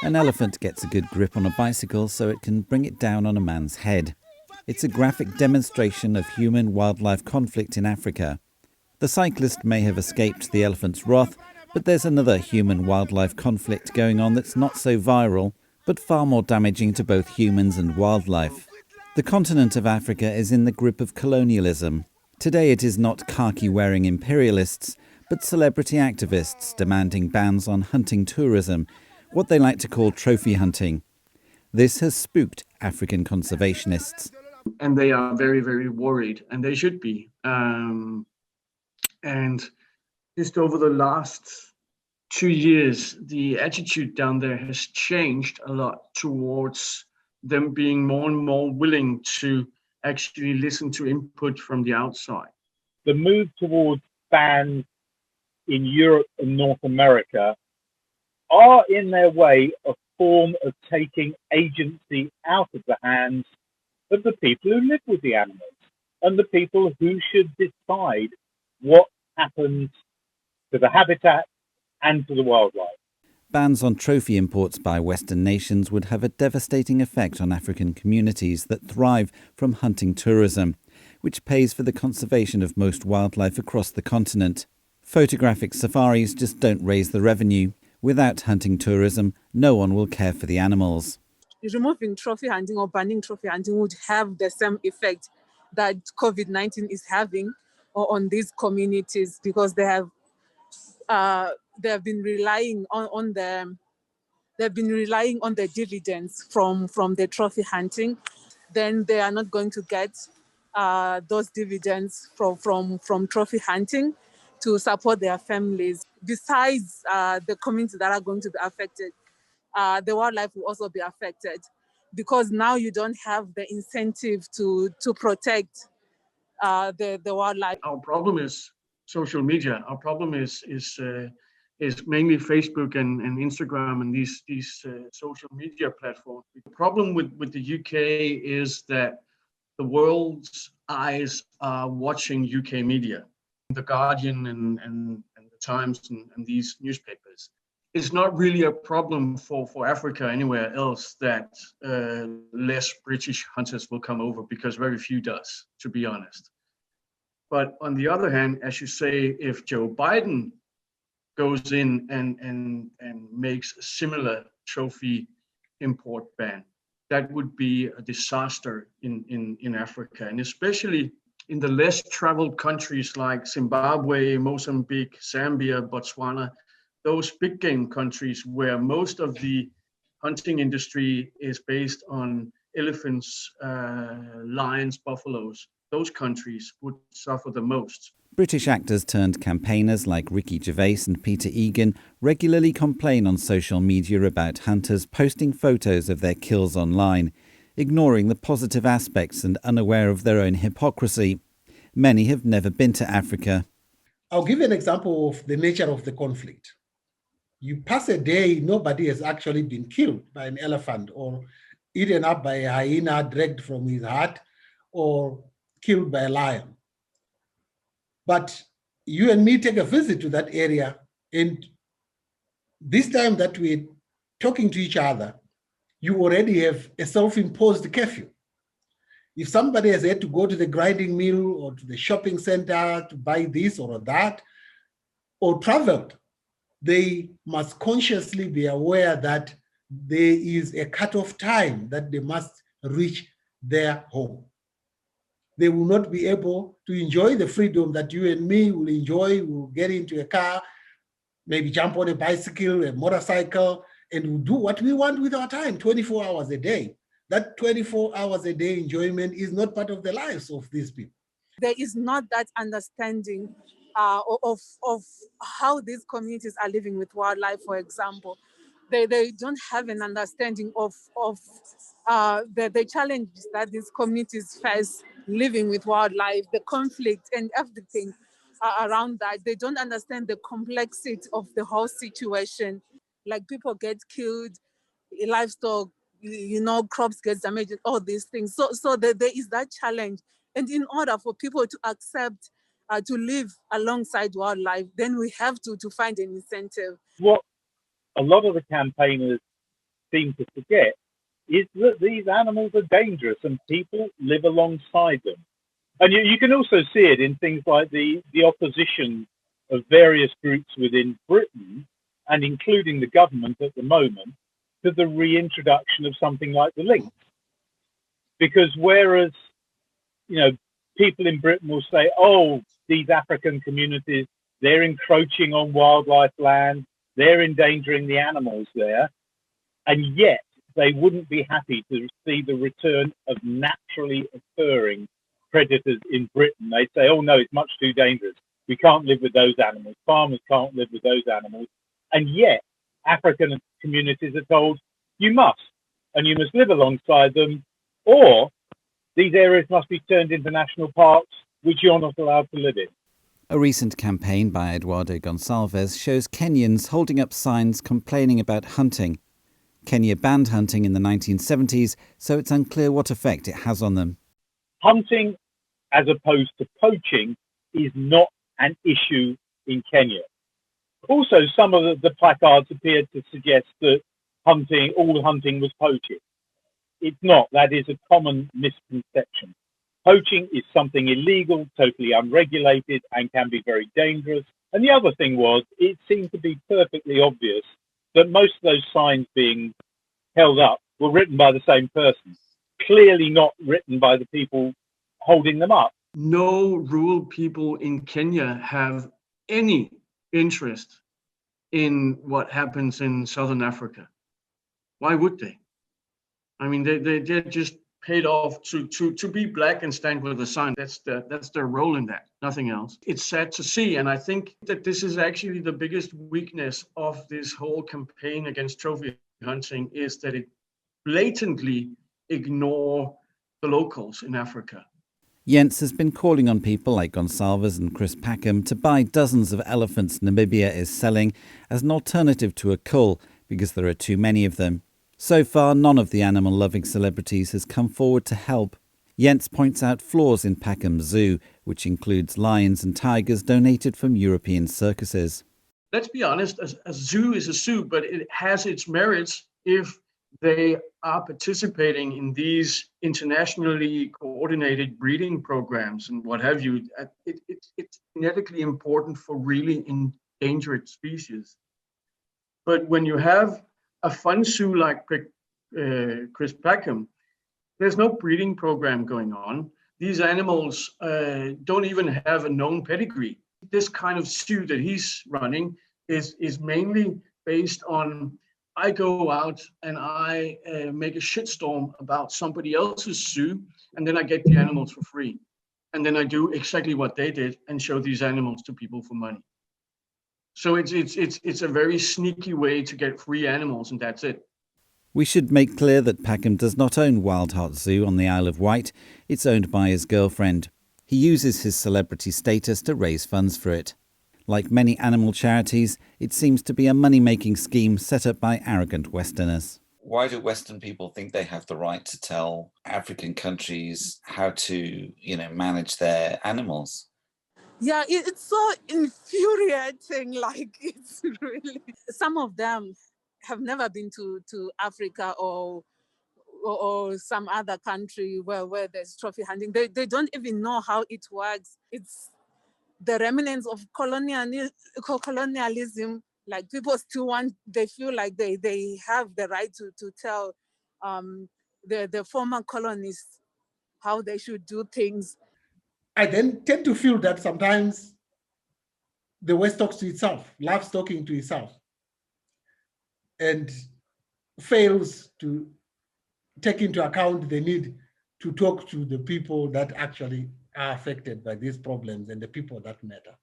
An elephant gets a good grip on a bicycle so it can bring it down on a man's head. It's a graphic demonstration of human-wildlife conflict in Africa. The cyclist may have escaped the elephant's wrath, but there's another human-wildlife conflict going on that's not so viral, but far more damaging to both humans and wildlife. The continent of Africa is in the grip of colonialism. Today it is not khaki-wearing imperialists, but celebrity activists demanding bans on hunting tourism, what they like to call trophy hunting. This has spooked African conservationists. And they are very, very worried, and they should be. And just over the last 2 years, the attitude down there has changed a lot towards them being more and more willing to actually listen to input from the outside. The move towards bans in Europe and North America are in their way a form of taking agency out of the hands of the people who live with the animals and the people who should decide what happens to the habitat and to the wildlife. Bans on trophy imports by Western nations would have a devastating effect on African communities that thrive from hunting tourism, which pays for the conservation of most wildlife across the continent. Photographic safaris just don't raise the revenue. Without hunting tourism, no one will care for the animals. Removing trophy hunting or banning trophy hunting would have the same effect that COVID-19 is having on these communities, because they have been relying on the dividends from the trophy hunting. Then they are not going to get those dividends from trophy hunting to support their families. Besides the communities that are going to be affected, the wildlife will also be affected, because now you don't have the incentive to protect the wildlife. Our problem is social media. Our problem is mainly Facebook and Instagram and these social media platforms. The problem with the UK is that the world's eyes are watching UK media, The Guardian and the Times and these newspapers. It's not really a problem for Africa anywhere else that less British hunters will come over, because very few does, to be honest. But on the other hand, as you say, if Joe Biden goes in and makes a similar trophy import ban, that would be a disaster in Africa, and especially in the less traveled countries like Zimbabwe, Mozambique, Zambia, Botswana, those big game countries where most of the hunting industry is based on elephants, lions, buffaloes. Those countries would suffer the most. British actors turned campaigners like Ricky Gervais and Peter Egan regularly complain on social media about hunters posting photos of their kills online, ignoring the positive aspects and unaware of their own hypocrisy. Many have never been to Africa. I'll give you an example of the nature of the conflict. You pass a day, nobody has actually been killed by an elephant or eaten up by a hyena, dragged from his hut, or killed by a lion. But you and me take a visit to that area, and this time that we're talking to each other, you already have a self-imposed curfew. If somebody has had to go to the grinding mill or to the shopping center to buy this or that, or traveled, they must consciously be aware that there is a cutoff time that they must reach their home. They will not be able to enjoy the freedom that you and me will enjoy. We'll get into a car, maybe jump on a bicycle, a motorcycle, and we'll do what we want with our time 24 hours a day. That 24 hours a day enjoyment is not part of the lives of these people. There is not that understanding of how these communities are living with wildlife, for example. They don't have an understanding of the challenges that these communities face living with wildlife, the conflict and everything around that. They don't understand the complexity of the whole situation. Like, people get killed, livestock, crops get damaged, all these things. So there is that challenge. And in order for people to accept to live alongside wildlife, then we have to find an incentive. What a lot of the campaigners seem to forget is that these animals are dangerous and people live alongside them. And you can also see it in things like the opposition of various groups within Britain, and including the government at the moment, to the reintroduction of something like the lynx. Because whereas, people in Britain will say, oh, these African communities, they're encroaching on wildlife land, they're endangering the animals there, and yet they wouldn't be happy to see the return of naturally occurring predators in Britain. They'd say, oh no, it's much too dangerous. We can't live with those animals. Farmers can't live with those animals. And yet African communities are told, you must, and you must live alongside them, or these areas must be turned into national parks, which you're not allowed to live in. A recent campaign by Eduardo Gonçalves shows Kenyans holding up signs complaining about hunting. Kenya banned hunting in the 1970s, so it's unclear what effect it has on them. Hunting, as opposed to poaching, is not an issue in Kenya. Also, some of the placards appeared to suggest that all hunting was poaching. It's not. That is a common misconception. Poaching is something illegal, totally unregulated, and can be very dangerous. And the other thing was, it seemed to be perfectly obvious that most of those signs being held up were written by the same person, clearly not written by the people holding them up. No rural people in Kenya have any interest in what happens in Southern Africa. Why would they? I mean, they're just paid off to be black and stand with a sign. That's their role in that, nothing else. It's sad to see, and I think that this is actually the biggest weakness of this whole campaign against trophy hunting, is that it blatantly ignore the locals in Africa. Jens has been calling on people like Gonçalves and Chris Packham to buy dozens of elephants Namibia is selling as an alternative to a cull because there are too many of them. So far, none of the animal-loving celebrities has come forward to help. Jens points out flaws in Packham's zoo, which includes lions and tigers donated from European circuses. Let's be honest, a zoo is a zoo, but it has its merits if they are participating in these internationally coordinated breeding programs and what have you. It's genetically important for really endangered species. But when you have a fun zoo like Chris Packham, there's no breeding program going on. These animals don't even have a known pedigree. This kind of zoo that he's running is mainly based on, I go out and I make a shitstorm about somebody else's zoo, and then I get the animals for free. And then I do exactly what they did and show these animals to people for money. So it's a very sneaky way to get free animals, and that's it. We should make clear that Packham does not own Wild Heart Zoo on the Isle of Wight. It's owned by his girlfriend. He uses his celebrity status to raise funds for it. Like many animal charities, it seems to be a money-making scheme set up by arrogant Westerners. Why do Western people think they have the right to tell African countries how to, manage their animals? Yeah, it's so infuriating. Like, it's really... Some of them have never been to Africa or some other country where there's trophy hunting. They don't even know how it works. It's the remnants of colonialism. Like, people still they feel like they have the right to tell the former colonists how they should do things. I then tend to feel that sometimes the West talks to itself, loves talking to itself, and fails to take into account the need to talk to the people that actually are affected by these problems and the people that matter.